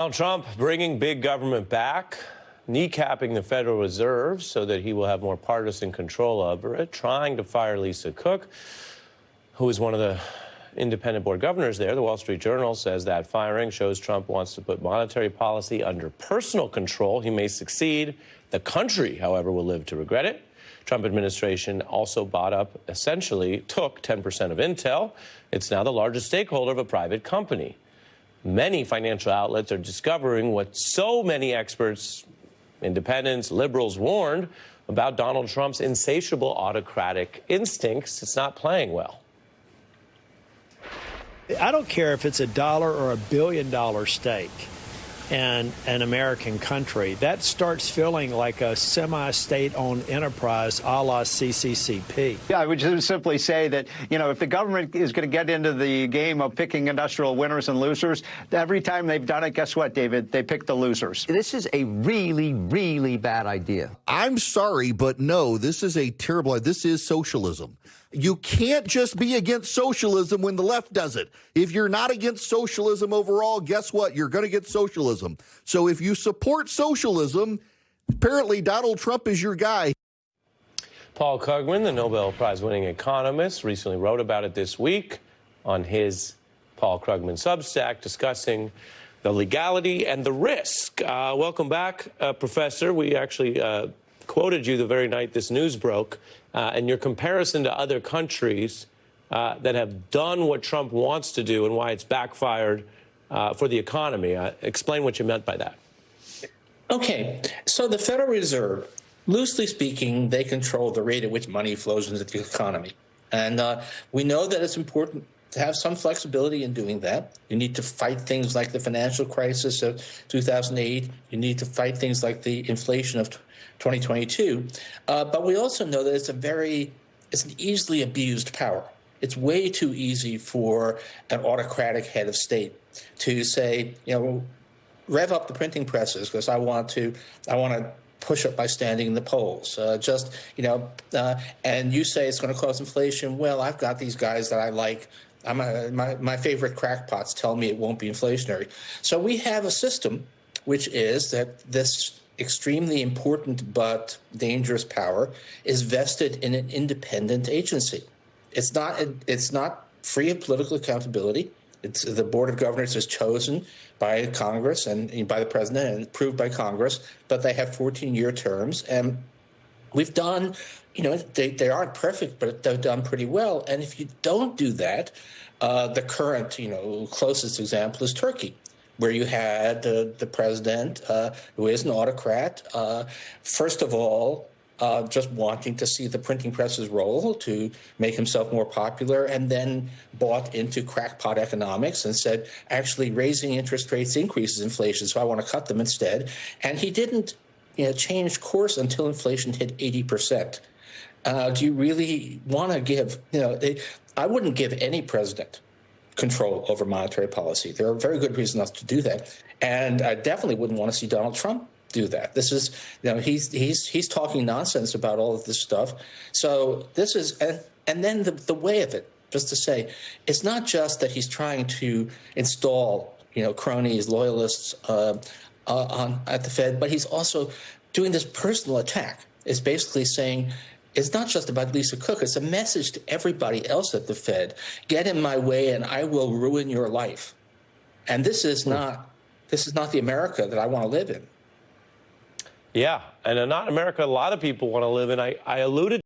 Donald Trump bringing big government back, kneecapping the Federal Reserve so that he will have more partisan control over it, trying to fire Lisa Cook, who is one of the independent board governors there. The Wall Street Journal says that firing shows Trump wants to put monetary policy under personal control. He may succeed. The country, however, will live to regret it. Trump administration also bought up, essentially took 10% of Intel. It's now the largest stakeholder of a private company. Many financial outlets are discovering what so many experts, independents, liberals warned about Donald Trump's insatiable autocratic instincts. It's not playing well. I don't care if it's $1 or $1 billion stake in an American country. That starts feeling like a semi-state-owned enterprise a la CCCP. Yeah, I would just simply say that, if the government is going to get into the game of picking industrial winners and losers, every time they've done it, guess what, David? They pick the losers. This is a really, really bad idea. I'm sorry, but no, this is a terrible idea. This is socialism. You can't just be against socialism when the left does it. If you're not against socialism overall, guess what? You're going to get socialism. So if you support socialism, apparently Donald Trump is your guy. Paul Krugman, the Nobel Prize-winning economist, recently wrote about it this week on his Paul Krugman Substack, discussing the legality and the risk. Welcome back, Professor. We actually quoted you the very night this news broke, and your comparison to other countries that have done what Trump wants to do and why it's backfired for the economy. Explain what you meant by that. Okay, so the Federal Reserve, loosely speaking, they control the rate at which money flows into the economy. And we know that it's important to have some flexibility in doing that. You need to fight things like the financial crisis of 2008. You need to fight things like the inflation of 2022. But we also know that it's an easily abused power. It's way too easy for an autocratic head of state to say, rev up the printing presses because I want to push up my standing in the polls. And you say it's going to cause inflation. Well, I've got these guys that I like. My favorite crackpots tell me it won't be inflationary. So we have a system which is that this extremely important but dangerous power is vested in an independent agency. It's not free of political accountability. It's the Board of Governors is chosen by Congress and by the president and approved by Congress, but they have 14-year terms. And we've done, they aren't perfect, but they've done pretty well. And if you don't do that, the current, closest example is Turkey, where you had the president, who is an autocrat, first of all, just wanting to see the printing presses roll to make himself more popular, and then bought into crackpot economics and said, actually, raising interest rates increases inflation, so I want to cut them instead. And he didn't change course until inflation hit 80%. Do you really want to give, I wouldn't give any president control over monetary policy. There are very good reasons not to do that. And I definitely wouldn't want to see Donald Trump do that. This is, he's talking nonsense about all of this stuff. So this is, and then the way of it, just to say, it's not just that he's trying to install, cronies, loyalists at the Fed, but he's also doing this personal attack. It's basically saying, it's not just about Lisa Cook. It's a message to everybody else at the Fed. Get in my way and I will ruin your life. And this is not the America that I want to live in. Yeah, and not America a lot of people want to live in. I alluded